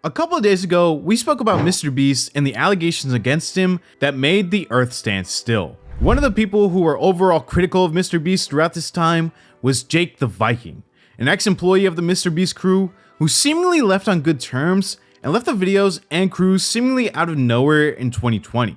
A couple of days ago, we spoke about MrBeast and the allegations against him that made the earth stand still. One of the people who were overall critical of MrBeast throughout this time was Jake the Viking, an ex-employee of the MrBeast crew who seemingly left on good terms and left the videos and crew seemingly out of nowhere in 2020.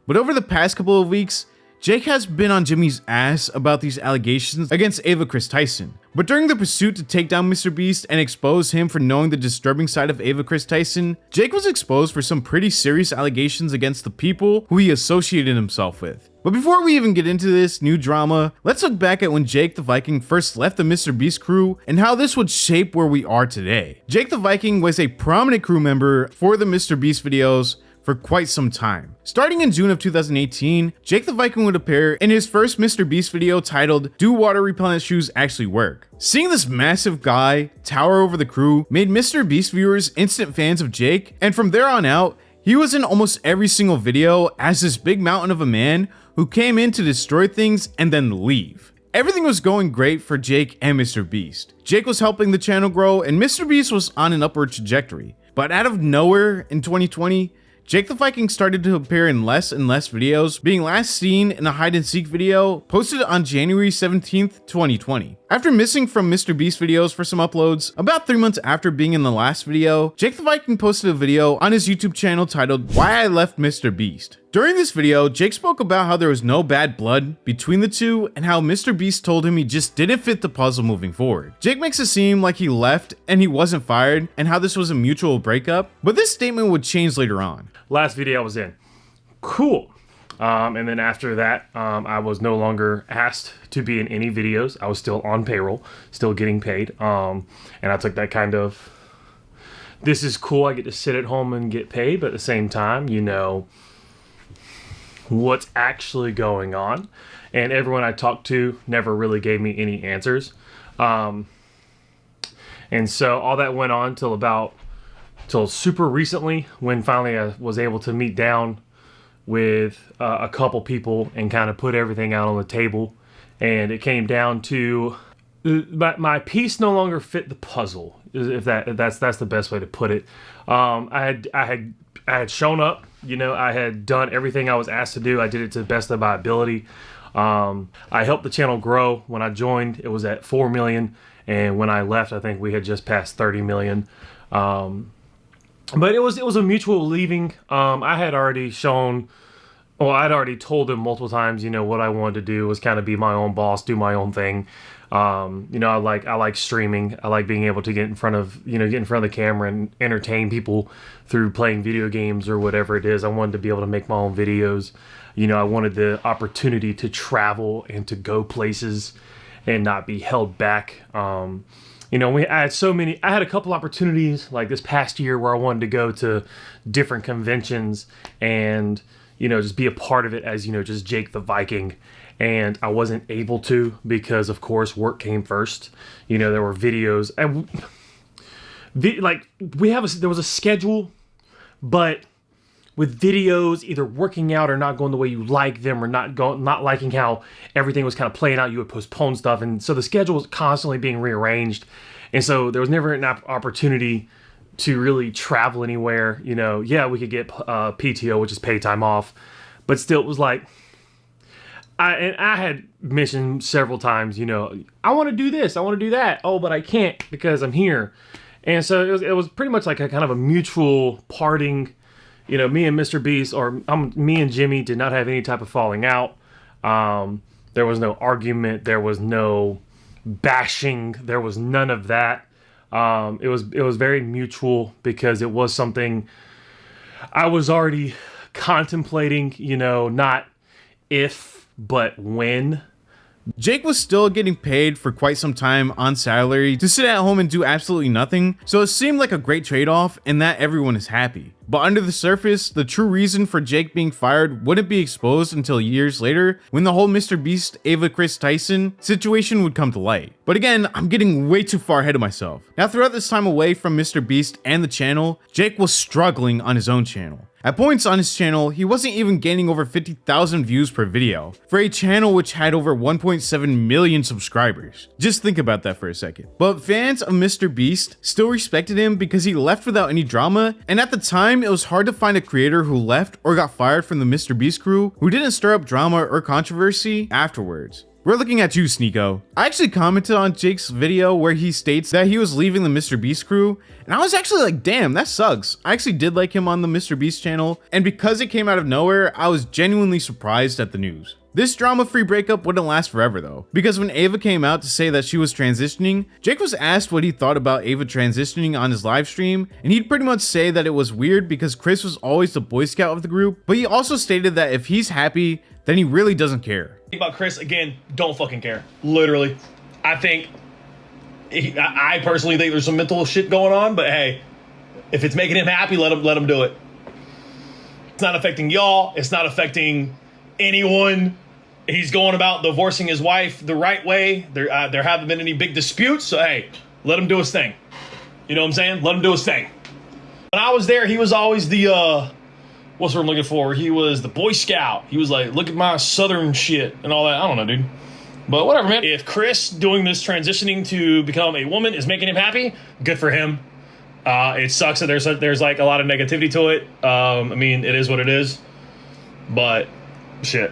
But over the past couple of weeks, Jake has been on Jimmy's ass about these allegations against Tyson. But during the pursuit to take down MrBeast and expose him for knowing the disturbing side of Tyson, Jake was exposed for some pretty serious allegations against the people who he associated himself with. But before we even get into this new drama, let's look back at when Jake the Viking first left the MrBeast crew and how this would shape where we are today. Jake the Viking was a prominent crew member for the MrBeast videos for quite some time. Starting in June of 2018, Jake the Viking would appear in his first MrBeast video titled "Do Water Repellent Shoes Actually Work?" Seeing this massive guy tower over the crew made MrBeast viewers instant fans of Jake, and from there on out, he was in almost every single video as this big mountain of a man who came in to destroy things and then leave. Everything was going great for Jake and MrBeast. Jake was helping the channel grow and MrBeast was on an upward trajectory. But out of nowhere in 2020, Jake the Viking started to appear in less and less videos, being last seen in a hide and seek video posted on January 17th, 2020. After missing from MrBeast videos for some uploads, about 3 months after being in the last video, Jake the Viking posted a video on his YouTube channel titled "Why I Left MrBeast." During this video, Jake spoke about how there was no bad blood between the two and how MrBeast told him he just didn't fit the puzzle moving forward. Jake makes it seem like he left and he wasn't fired and how this was a mutual breakup, but this statement would change later on. Last video I was in. Cool. And then after that, I was no longer asked to be in any videos. I was still on payroll, still getting paid. And I took that kind of, this is cool, I get to sit at home and get paid, but at the same time, you know, what's actually going on. And everyone I talked to never really gave me any answers. And so all that went on till super recently, when finally I was able to meet down with a couple people and kind of put everything out on the table. And it came down to my piece no longer fit the puzzle, if that's the best way to put it. I had shown up, you know, I had done everything I was asked to do. I did it to the best of my ability. I helped the channel grow. When I joined, it was at 4 million. And when I left, I think we had just passed 30 million. But it was a mutual leaving. I had already I'd already told him multiple times, you know, what I wanted to do was kind of be my own boss, do my own thing. You know, I like streaming. I like being able to get in front of the camera and entertain people through playing video games or whatever it is. I wanted to be able to make my own videos. You know, I wanted the opportunity to travel and to go places and not be held back. You know, I had a couple opportunities like this past year where I wanted to go to different conventions and, you know, just be a part of it as, you know, just Jake the Viking. And I wasn't able to because, of course, work came first. You know, there were videos and there was a schedule, but with videos either working out or not going the way you like them or not liking how everything was kind of playing out, you would postpone stuff. And so the schedule was constantly being rearranged. And so there was never an opportunity to really travel anywhere. You know, yeah, we could get PTO, which is paid time off, but still it was like, I had mentioned several times, you know, I want to do this, I want to do that. Oh, but I can't because I'm here. And so it was pretty much like a kind of a mutual parting. You know, me and MrBeast, or me and Jimmy did not have any type of falling out. There was no argument. There was no bashing. There was none of that. It was very mutual because it was something I was already contemplating, you know, not if, but when. Jake was still getting paid for quite some time on salary to sit at home and do absolutely nothing, so it seemed like a great trade-off and that everyone is happy. But under the surface, the true reason for Jake being fired wouldn't be exposed until years later when the whole MrBeast Tyson situation would come to light. But again, I'm getting way too far ahead of myself. Now throughout this time away from MrBeast and the channel, Jake was struggling on his own channel. At points on his channel, he wasn't even gaining over 50,000 views per video, for a channel which had over 1.7 million subscribers. Just think about that for a second. But fans of MrBeast still respected him because he left without any drama, and at the time, it was hard to find a creator who left or got fired from the MrBeast crew who didn't stir up drama or controversy afterwards. We're looking at you, Sneeko. I actually commented on Jake's video where he states that he was leaving the MrBeast crew, and I was actually like, damn, that sucks. I actually did like him on the MrBeast channel, and because it came out of nowhere, I was genuinely surprised at the news. This drama-free breakup wouldn't last forever though, because when Ava came out to say that she was transitioning, Jake was asked what he thought about Ava transitioning on his live stream, and he'd pretty much say that it was weird because Kris was always the Boy Scout of the group, but he also stated that if he's happy, then he really doesn't care. About Kris, again, don't fucking care. Literally. I personally think there's some mental shit going on, but hey, if it's making him happy, let him do it. It's not affecting y'all. It's not affecting anyone. He's going about divorcing his wife the right way. There haven't been any big disputes, so hey, let him do his thing. You know what I'm saying? Let him do his thing. When I was there, he was always the what's what I'm looking for? He was the Boy Scout. He was like, look at my Southern shit and all that. I don't know, dude. But whatever, man. If Kris doing this transitioning to become a woman is making him happy, good for him. It sucks that there's like a lot of negativity to it. I mean, it is what it is. But shit.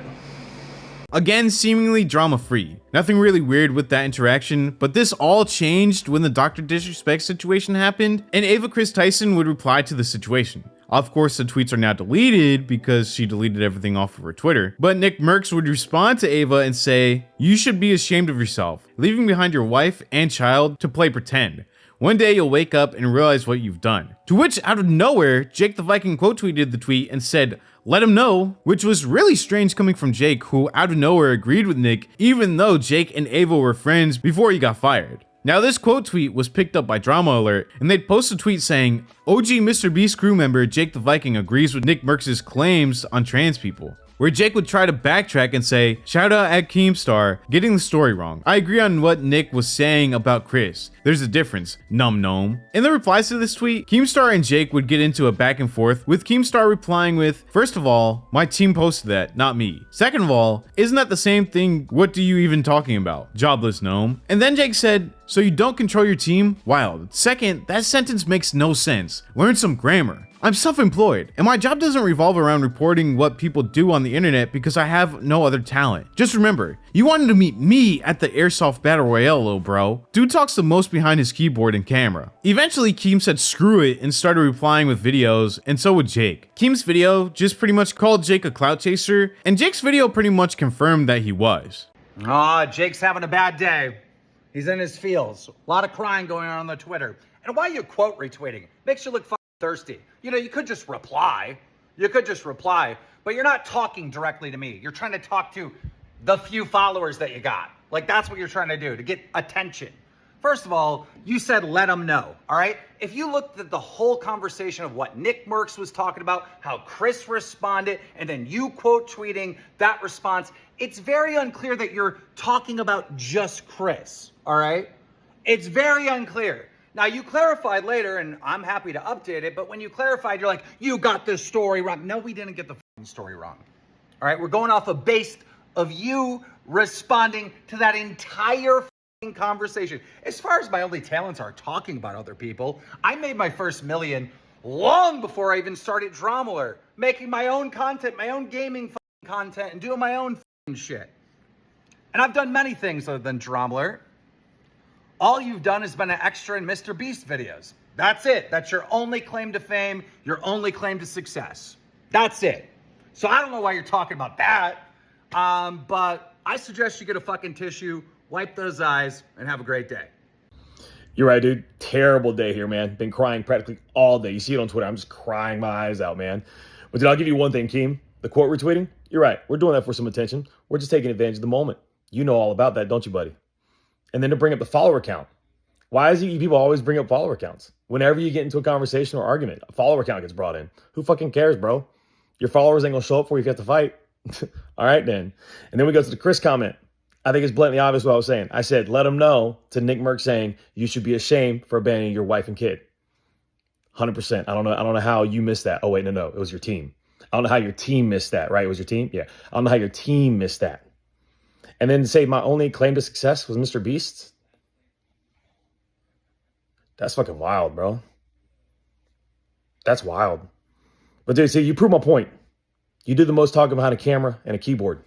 Again, seemingly drama-free. Nothing really weird with that interaction, but this all changed when the Dr. Disrespect situation happened, and Ava Tyson would reply to the situation. Of course, the tweets are now deleted because she deleted everything off of her Twitter, but Nick Mercs would respond to Ava and say, "You should be ashamed of yourself, leaving behind your wife and child to play pretend. One day you'll wake up and realize what you've done." To which, out of nowhere, Jake the Viking quote tweeted the tweet and said, "Let him know," which was really strange coming from Jake, who out of nowhere agreed with Nick, even though Jake and Ava were friends before he got fired. Now this quote tweet was picked up by Drama Alert, and they'd post a tweet saying, "OG MrBeast crew member Jake the Viking agrees with Nick Mercs' claims on trans people," where Jake would try to backtrack and say, "Shoutout at Keemstar, getting the story wrong. I agree on what Nick was saying about Kris. There's a difference, num gnome." In the replies to this tweet, Keemstar and Jake would get into a back and forth, with Keemstar replying with, "First of all, my team posted that, not me. Second of all, isn't that the same thing? What do you even talking about? Jobless gnome." And then Jake said, "So you don't control your team? Wild. Second, that sentence makes no sense. Learn some grammar. I'm self-employed, and my job doesn't revolve around reporting what people do on the internet because I have no other talent. Just remember, you wanted to meet me at the Airsoft Battle Royale, little bro." Dude talks the most behind his keyboard and camera. Eventually, Keem said screw it and started replying with videos, and so would Jake. Keem's video just pretty much called Jake a clout chaser, and Jake's video pretty much confirmed that he was. Jake's having a bad day. He's in his feels. A lot of crying going on the Twitter. And why are you quote retweeting? Makes you look thirsty. You know, you could just reply. But you're not talking directly to me. You're trying to talk to the few followers that you got. Like, that's what you're trying to do, to get attention. First of all, you said let them know, all right? If you looked at the whole conversation of what Nick Mercs was talking about, how Kris responded, and then you quote tweeting that response, it's very unclear that you're talking about just Kris, all right? It's very unclear. Now, you clarified later, and I'm happy to update it, but when you clarified, you're like, you got this story wrong. No, we didn't get the story wrong. All right, we're going off a base of you responding to that entire conversation. As far as my only talents are talking about other people, I made my first million long before I even started Drama Alert, making my own content, my own gaming content, and doing my own shit. And I've done many things other than Drama Alert. All you've done is been an extra in MrBeast videos. That's it. That's your only claim to fame, your only claim to success. That's it. So I don't know why you're talking about that, but I suggest you get a fucking tissue, wipe those eyes, and have a great day. You're right, dude. Terrible day here, man. Been crying practically all day. You see it on Twitter. I'm just crying my eyes out, man. But dude, I'll give you one thing, Keem. The quote retweeting, you're right. We're doing that for some attention. We're just taking advantage of the moment. You know all about that, don't you, buddy? And then to bring up the follower count. Why is it people always bring up follower counts? Whenever you get into a conversation or argument, a follower count gets brought in. Who fucking cares, bro? Your followers ain't gonna show up for you if you have to fight. All right, then. And then we go to the Kris comment. I think it's blatantly obvious what I was saying. I said, let him know, to Nick Mercs saying, you should be ashamed for abandoning your wife and kid. 100%. I don't know how you missed that. Oh, wait, no. It was your team. I don't know how your team missed that, right? It was your team? Yeah. I don't know how your team missed that. And then to say my only claim to success was MrBeast. That's fucking wild, bro. That's wild. But dude, see, you prove my point. You do the most talking behind a camera and a keyboard.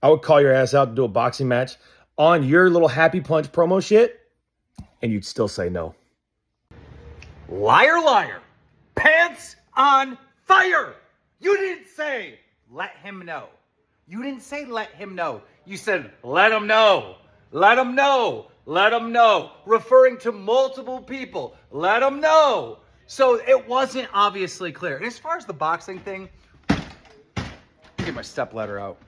I would call your ass out to do a boxing match on your little Happy Punch promo shit, and you'd still say no. Liar, liar. Pants on fire. You didn't say, let him know. You didn't say, let him know. You said, let him know. Let him know. Let him know. Referring to multiple people. Let him know. So it wasn't obviously clear. And as far as the boxing thing, get my step ladder out.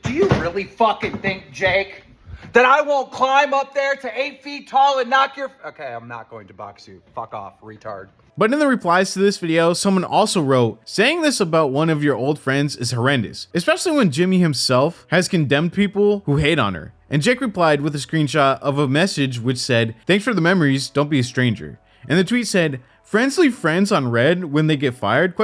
Do you really fucking think, Jake, that I won't climb up there to 8 feet tall and knock your... Okay, I'm not going to box you. Fuck off, retard. But in the replies to this video, someone also wrote, saying this about one of your old friends is horrendous, especially when Jimmy himself has condemned people who hate on her. And Jake replied with a screenshot of a message which said, thanks for the memories, don't be a stranger. And the tweet said, friends leave friends on red when they get fired, ?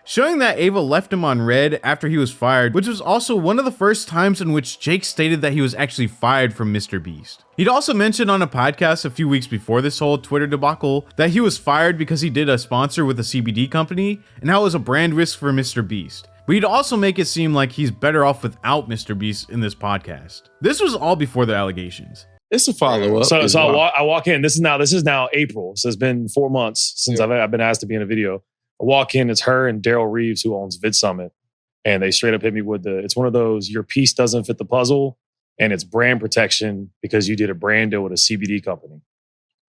Showing that Ava left him on red after he was fired, which was also one of the first times in which Jake stated that he was actually fired from MrBeast. He'd also mentioned on a podcast a few weeks before this whole Twitter debacle that he was fired because he did a sponsor with a CBD company and how it was a brand risk for MrBeast. But he'd also make it seem like he's better off without MrBeast in this podcast. This was all before the allegations. It's a follow up. So I walk in. This is now April. So it's been 4 months since I've been asked to be in a video. I walk in. It's her and Daryl Reeves, who owns VidSummit, and they straight up hit me with it's one of those, your piece doesn't fit the puzzle, and it's brand protection because you did a brand deal with a CBD company.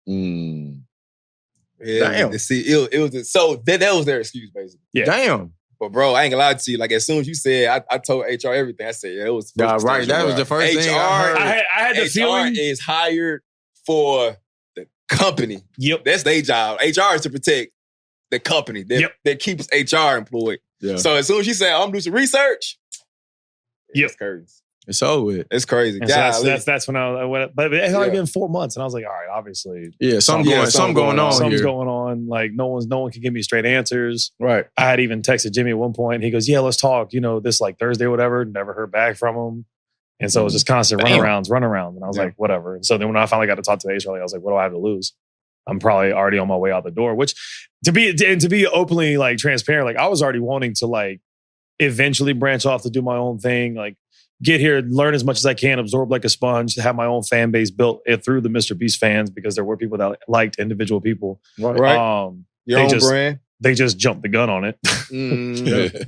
Yeah, Damn. See, it was so that was their excuse basically. Yeah. Damn. But bro, I ain't gonna lie to you. Like as soon as you said, I told HR everything. I said, yeah, it was. Yeah, right. That was the first thing I heard. I had the HR feeling. is hired for the company. Yep. That's their job. HR is to protect the company that keeps HR employed. Yeah. So as soon as you say, I'm gonna do some research, it's curtains. It's over with. It's crazy. And so that's when I went. But it had only been 4 months, and I was like, all right, obviously, something going on. Something's here. going on. Like no one can give me straight answers. Right. I had even texted Jimmy at one point. And he goes, "Yeah, let's talk. This like Thursday or whatever." Never heard back from him, and so it was just constant runarounds. And I was like, whatever. And so then when I finally got to talk to HR, I was like, what do I have to lose? I'm probably already on my way out the door. Which to be openly like transparent, like I was already wanting to like eventually branch off to do my own thing, like get here, learn as much as I can, absorb like a sponge, have my own fan base built through the MrBeast fans because there were people that liked individual people. Right. Your own brand. They just jumped the gun on it.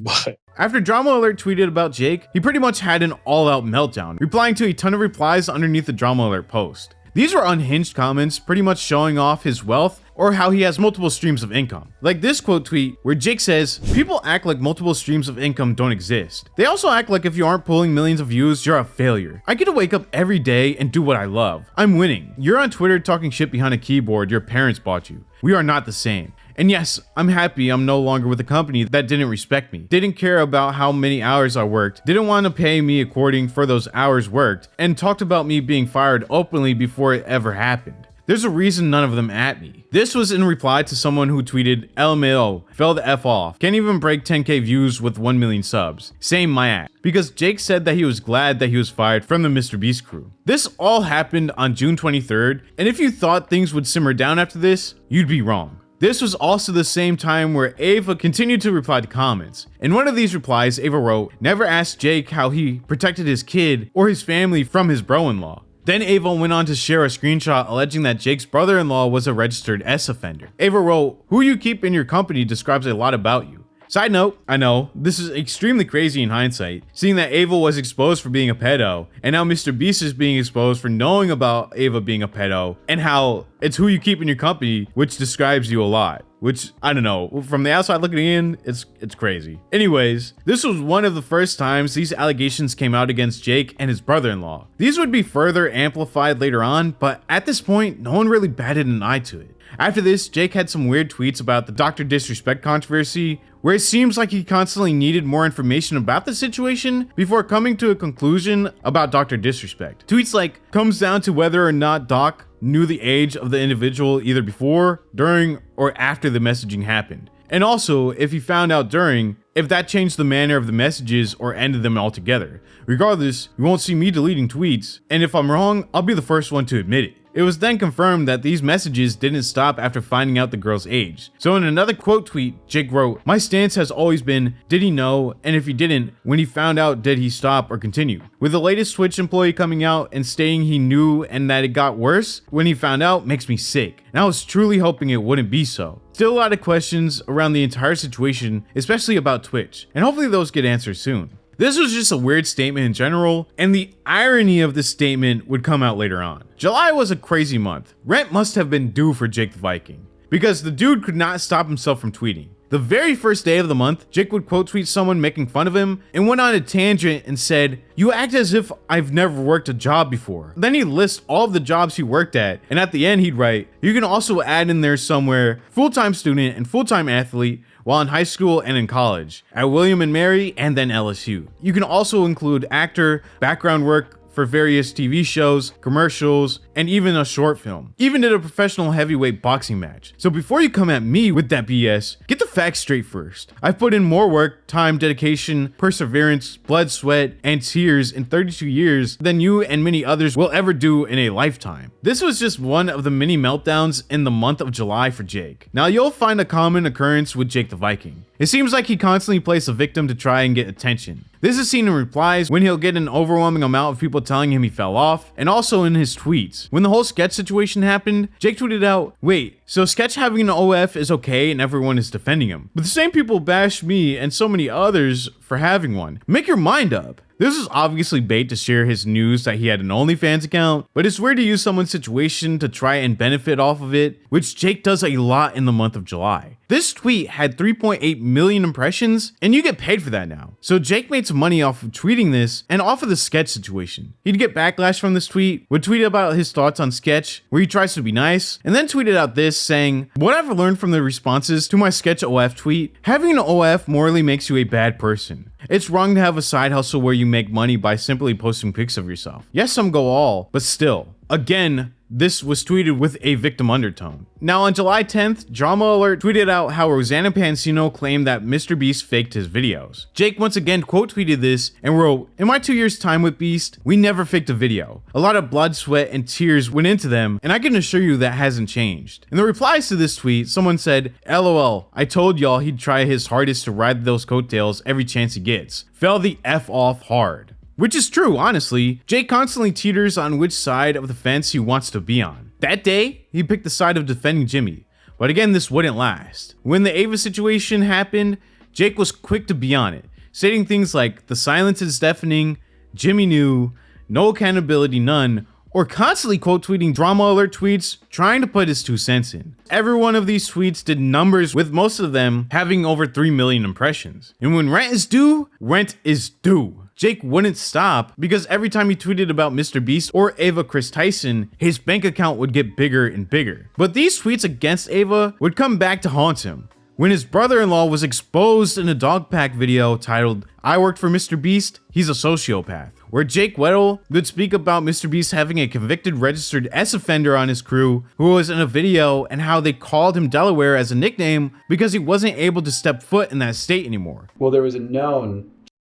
But After Drama Alert tweeted about Jake, he pretty much had an all-out meltdown, replying to a ton of replies underneath the Drama Alert post. These were unhinged comments, pretty much showing off his wealth or how he has multiple streams of income. Like this quote tweet where Jake says, people act like multiple streams of income don't exist. They also act like if you aren't pulling millions of views, you're a failure. I get to wake up every day and do what I love. I'm winning. You're on Twitter talking shit behind a keyboard your parents bought you. We are not the same. And yes, I'm happy I'm no longer with a company that didn't respect me, didn't care about how many hours I worked, didn't want to pay me according for those hours worked, and talked about me being fired openly before it ever happened. There's a reason none of them at me. This was in reply to someone who tweeted, LMAO, fell the F off, can't even break 10k views with 1 million subs. Same my ass. Because Jake said that he was glad that he was fired from the MrBeast crew. This all happened on June 23rd, and if you thought things would simmer down after this, you'd be wrong. This was also the same time where Ava continued to reply to comments. In one of these replies, Ava wrote, never asked Jake how he protected his kid or his family from his bro-in-law. Then Ava went on to share a screenshot alleging that Jake's brother-in-law was a registered S offender. Ava wrote, who you keep in your company describes a lot about you. Side note, I know, this is extremely crazy in hindsight, seeing that Ava was exposed for being a pedo, and now MrBeast is being exposed for knowing about Ava being a pedo, and how it's who you keep in your company, which describes you a lot. Which, I don't know, from the outside looking in, it's crazy. Anyways, this was one of the first times these allegations came out against Jake and his brother-in-law. These would be further amplified later on, but at this point, no one really batted an eye to it. After this, Jake had some weird tweets about the Dr. Disrespect controversy, where it seems like he constantly needed more information about the situation before coming to a conclusion about Dr. Disrespect. Tweets like, comes down to whether or not Doc knew the age of the individual either before, during, or after the messaging happened. And also, if he found out during, if that changed the manner of the messages or ended them altogether. Regardless, you won't see me deleting tweets, and if I'm wrong, I'll be the first one to admit it. It was then confirmed that these messages didn't stop after finding out the girl's age. So in another quote tweet, Jake wrote, "My stance has always been, did he know? And if he didn't, when he found out, did he stop or continue?" With the latest Twitch employee coming out and stating he knew and that it got worse when he found out makes me sick. And I was truly hoping it wouldn't be so. Still a lot of questions around the entire situation, especially about Twitch, and hopefully those get answered soon. This was just a weird statement in general, and the irony of this statement would come out later on. July was a crazy month. Rent must have been due for Jake the Viking, because the dude could not stop himself from tweeting. The very first day of the month, Jake would quote tweet someone making fun of him and went on a tangent and said, "You act as if I've never worked a job before." Then he'd list all of the jobs he worked at, and at the end he'd write, "You can also add in there somewhere full-time student and full-time athlete while in high school and in college, at William and Mary and then LSU. You can also include actor, background work for various TV shows, commercials, and even a short film. Even did a professional heavyweight boxing match. So before you come at me with that BS, get the facts straight first. I've put in more work, time, dedication, perseverance, blood, sweat, and tears in 32 years than you and many others will ever do in a lifetime." This was just one of the many meltdowns in the month of July for Jake. Now you'll find a common occurrence with Jake the Viking. It seems like he constantly plays a victim to try and get attention. This is seen in replies when he'll get an overwhelming amount of people telling him he fell off, and also in his tweets. When the whole sketch situation happened, Jake tweeted out, "Wait, so Sketch having an OF is okay and everyone is defending him. But the same people bash me and so many others for having one. Make your mind up." This is obviously bait to share his news that he had an OnlyFans account, but it's weird to use someone's situation to try and benefit off of it, which Jake does a lot in the month of July. This tweet had 3.8 million impressions, and you get paid for that now. So Jake made some money off of tweeting this and off of the Sketch situation. He'd get backlash from this tweet, would tweet about his thoughts on Sketch, where he tries to be nice, and then tweeted out this saying, "What I've learned from the responses to my Sketch OF tweet, having an OF morally makes you a bad person. It's wrong to have a side hustle where you make money by simply posting pics of yourself. Yes, some go all, but still." Again, this was tweeted with a victim undertone. Now on July 10th, Drama Alert tweeted out how Rosanna Pansino claimed that MrBeast faked his videos. Jake once again quote tweeted this and wrote, "In my 2 years time with Beast, we never faked a video. A lot of blood, sweat, and tears went into them, and I can assure you that hasn't changed." In the replies to this tweet, someone said, "LOL, I told y'all he'd try his hardest to ride those coattails every chance he gets. Fell the F off hard." Which is true, honestly. Jake constantly teeters on which side of the fence he wants to be on. That day, he picked the side of defending Jimmy. But again, this wouldn't last. When the Ava situation happened, Jake was quick to be on it, stating things like, "The silence is deafening, Jimmy knew, no accountability, none," or constantly quote tweeting Drama Alert tweets, trying to put his 2 cents in. Every one of these tweets did numbers, with most of them having over 3 million impressions. And when rent is due, rent is due. Jake wouldn't stop because every time he tweeted about MrBeast or Ava Kris Tyson, his bank account would get bigger and bigger. But these tweets against Ava would come back to haunt him. When his brother-in-law was exposed in a dog pack video titled, "I worked for MrBeast, he's a sociopath," where Jake Weddle would speak about MrBeast having a convicted registered S offender on his crew who was in a video and how they called him Delaware as a nickname because he wasn't able to step foot in that state anymore. Well, there was a known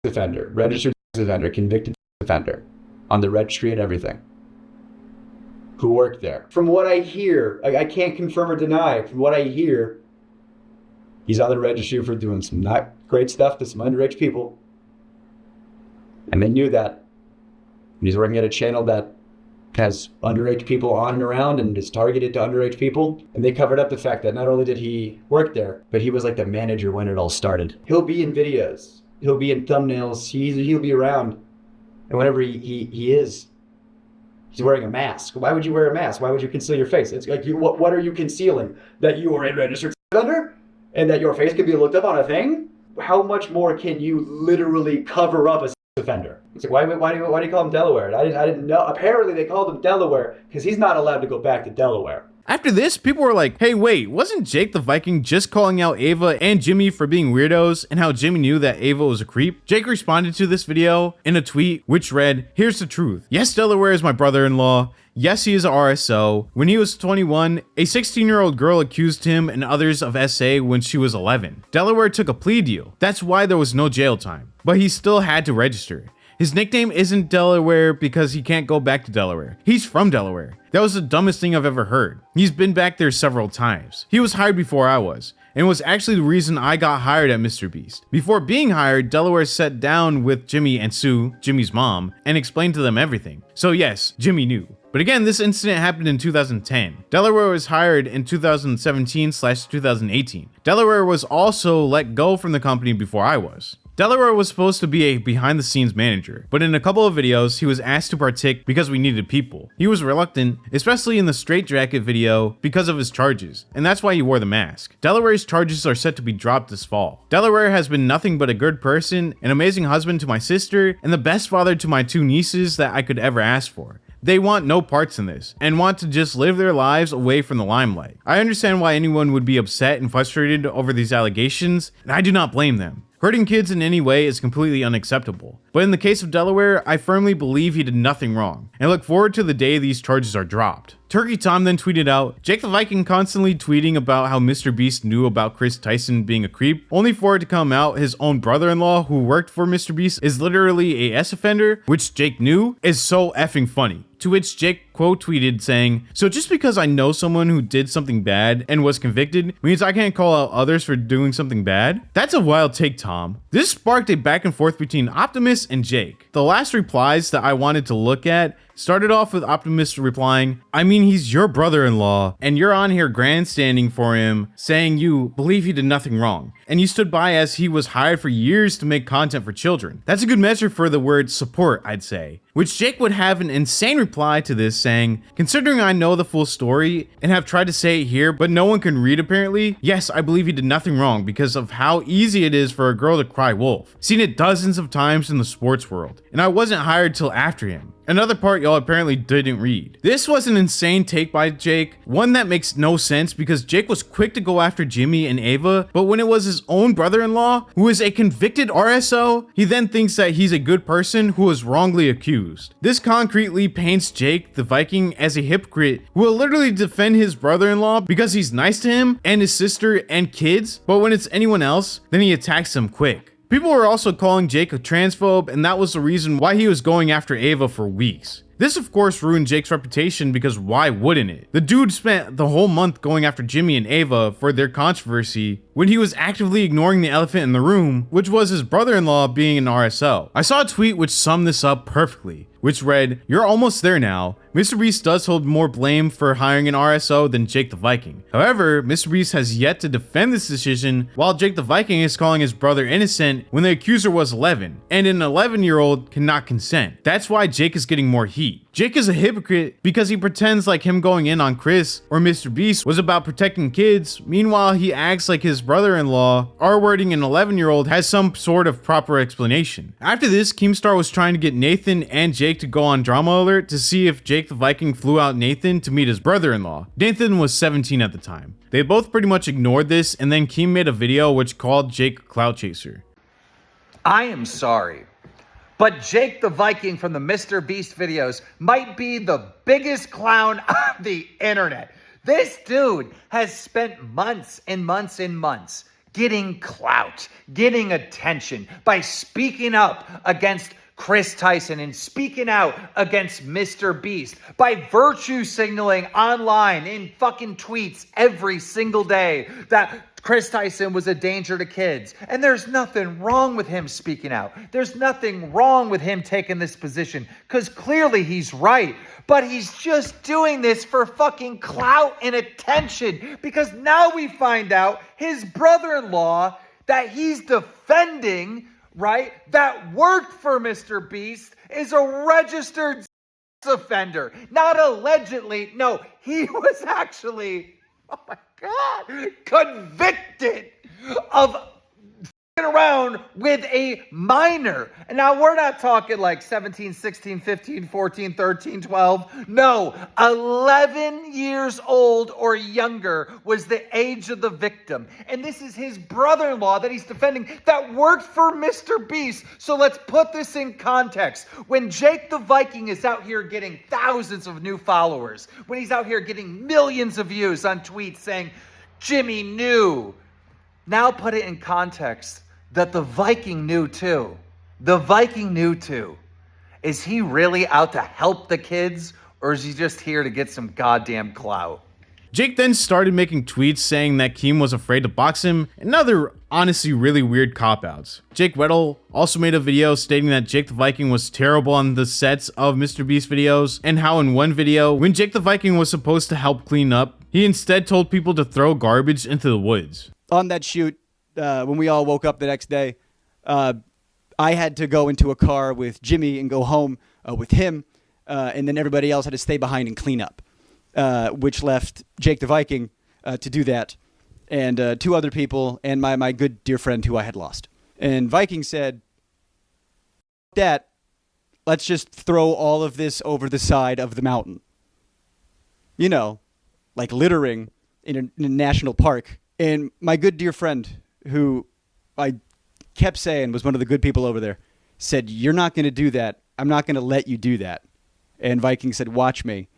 offender, registered offender, convicted offender on the registry and everything who worked there. From what I hear, I can't confirm or deny, from what I hear, he's on the registry for doing some not great stuff to some underage people. And they knew that. And he's working at a channel that has underage people on and around and is targeted to underage people. And they covered up the fact that not only did he work there, but he was like the manager when it all started. He'll be in videos. He'll be in thumbnails. He'll be around. And whenever he is, he's wearing a mask. Why would you wear a mask? Why would you conceal your face? It's like, what are you concealing? That you are a registered offender? And that your face could be looked up on a thing? How much more can you literally cover up a offender? It's like, why do you call him Delaware? I didn't know. Apparently they called him Delaware because he's not allowed to go back to Delaware. After this, people were like, hey, wait, wasn't Jake the Viking just calling out Ava and Jimmy for being weirdos and how Jimmy knew that Ava was a creep? Jake responded to this video in a tweet which read, here's the truth. Yes, Delaware is my brother-in-law. Yes, he is a RSO. When he was 21, a 16-year-old girl accused him and others of SA when she was 11. Delaware took a plea deal. That's why there was no jail time. But he still had to register. His nickname isn't Delaware because he can't go back to Delaware. He's from Delaware. That was the dumbest thing I've ever heard. He's been back there several times. He was hired before I was, and was actually the reason I got hired at MrBeast. Before being hired, Delaware sat down with Jimmy and Sue, Jimmy's mom, and explained to them everything. So yes, Jimmy knew. But again, this incident happened in 2010. Delaware was hired in 2017/2018. Delaware was also let go from the company before I was. Delaware was supposed to be a behind-the-scenes manager, but in a couple of videos, he was asked to partake because we needed people. He was reluctant, especially in the Straight Jacket video, because of his charges, and that's why he wore the mask. Delaware's charges are set to be dropped this fall. Delaware has been nothing but a good person, an amazing husband to my sister, and the best father to my 2 nieces that I could ever ask for. They want no parts in this, and want to just live their lives away from the limelight. I understand why anyone would be upset and frustrated over these allegations, and I do not blame them. Hurting kids in any way is completely unacceptable. But in the case of Delaware, I firmly believe he did nothing wrong, and look forward to the day these charges are dropped. Turkey Tom then tweeted out, Jake the Viking constantly tweeting about how MrBeast knew about Kris Tyson being a creep, only for it to come out his own brother-in-law who worked for MrBeast is literally a S offender, which Jake knew, is so effing funny. To which Jake quote tweeted saying, so just because I know someone who did something bad and was convicted means I can't call out others for doing something bad? That's a wild take, Tom. This sparked a back and forth between Optimus and Jake. The last replies that I wanted to look at started off with Optimus replying, I mean, he's your brother-in-law, and you're on here grandstanding for him, saying you believe he did nothing wrong, and you stood by as he was hired for years to make content for children. That's a good measure for the word support, I'd say. Which Jake would have an insane reply to this saying, considering I know the full story and have tried to say it here, but no one can read apparently, yes, I believe he did nothing wrong because of how easy it is for a girl to cry wolf. Seen it dozens of times in the sports world, and I wasn't hired till after him. Another part y'all apparently didn't read. This was an insane take by Jake, one that makes no sense because Jake was quick to go after Jimmy and Ava, but when it was his own brother-in-law, who is a convicted RSO, he then thinks that he's a good person who was wrongly accused. This concretely paints Jake the Viking as a hypocrite who will literally defend his brother-in-law because he's nice to him and his sister and kids, but when it's anyone else, then he attacks them quick. People were also calling Jake a transphobe, and that was the reason why he was going after Ava for weeks. This of course ruined Jake's reputation because why wouldn't it? The dude spent the whole month going after Jimmy and Ava for their controversy when he was actively ignoring the elephant in the room, which was his brother-in-law being an RSO. I saw a tweet which summed this up perfectly, which read, you're almost there now. MrBeast does hold more blame for hiring an RSO than Jake the Viking. However, MrBeast has yet to defend this decision, while Jake the Viking is calling his brother innocent when the accuser was 11, and an 11-year-old cannot consent. That's why Jake is getting more heat. Jake is a hypocrite because he pretends like him going in on Kris or MrBeast was about protecting kids. Meanwhile, he acts like his brother-in-law, R-wording an 11-year-old, has some sort of proper explanation. After this, Keemstar was trying to get Nathan and Jake to go on Drama Alert to see if Jake the Viking flew out Nathan to meet his brother-in-law. Nathan was 17 at the time. They both pretty much ignored this, and then Keem made a video which called Jake a clout chaser. I am sorry, but Jake the Viking from the MrBeast videos might be the biggest clown on the internet. This dude has spent months and months and months getting clout, getting attention by speaking up against Kris Tyson and speaking out against MrBeast by virtue signaling online in fucking tweets every single day that Kris Tyson was a danger to kids. And there's nothing wrong with him speaking out. There's nothing wrong with him taking this position because clearly he's right. But he's just doing this for fucking clout and attention because now we find out his brother-in-law that he's defending, right, that worked for MrBeast is a registered offender. Not allegedly. No, he was actually, oh my God, convicted of around with a minor. And now we're not talking like 17, 16, 15, 14, 13, 12. No, 11 years old or younger was the age of the victim. And this is his brother-in-law that he's defending that worked for MrBeast. So let's put this in context. When Jake the Viking is out here getting thousands of new followers, when he's out here getting millions of views on tweets saying, Jimmy knew. Now put it in context that the Viking knew too. The Viking knew too. Is he really out to help the kids, or is he just here to get some goddamn clout? Jake then started making tweets saying that Keem was afraid to box him, and other honestly really weird cop-outs. Jake Weddle also made a video stating that Jake the Viking was terrible on the sets of MrBeast videos, and how in one video, when Jake the Viking was supposed to help clean up, he instead told people to throw garbage into the woods. On that shoot, when we all woke up the next day, I had to go into a car with Jimmy and go home with him, and then everybody else had to stay behind and clean up, which left Jake the Viking to do that, and two other people, and my good dear friend who I had lost. And Viking said, that, let's just throw all of this over the side of the mountain. You know, like littering in a national park. And my good dear friend, who I kept saying was one of the good people over there, said, you're not going to do that. I'm not going to let you do that. And Viking said, watch me.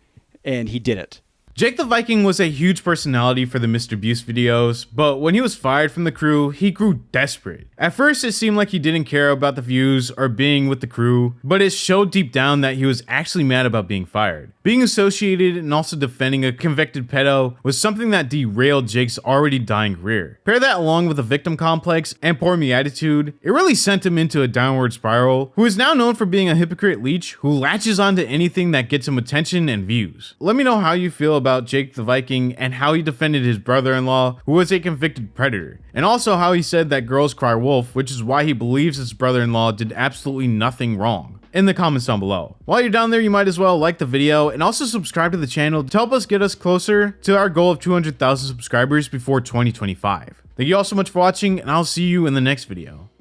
And he did it. Jake the Viking was a huge personality for the MrBeast videos, but when he was fired from the crew, he grew desperate. At first, it seemed like he didn't care about the views or being with the crew, but it showed deep down that he was actually mad about being fired. Being associated and also defending a convicted pedo was something that derailed Jake's already dying career. Pair that along with a victim complex and poor me attitude, it really sent him into a downward spiral, who is now known for being a hypocrite leech who latches onto anything that gets him attention and views. Let me know how you feel about Jake the Viking and how he defended his brother-in-law, who was a convicted predator, and also how he said that girls cry wolf, which is why he believes his brother-in-law did absolutely nothing wrong, in the comments down below. While you're down there, you might as well like the video and also subscribe to the channel to help us get us closer to our goal of 200,000 subscribers before 2025. Thank you all so much for watching, and I'll see you in the next video.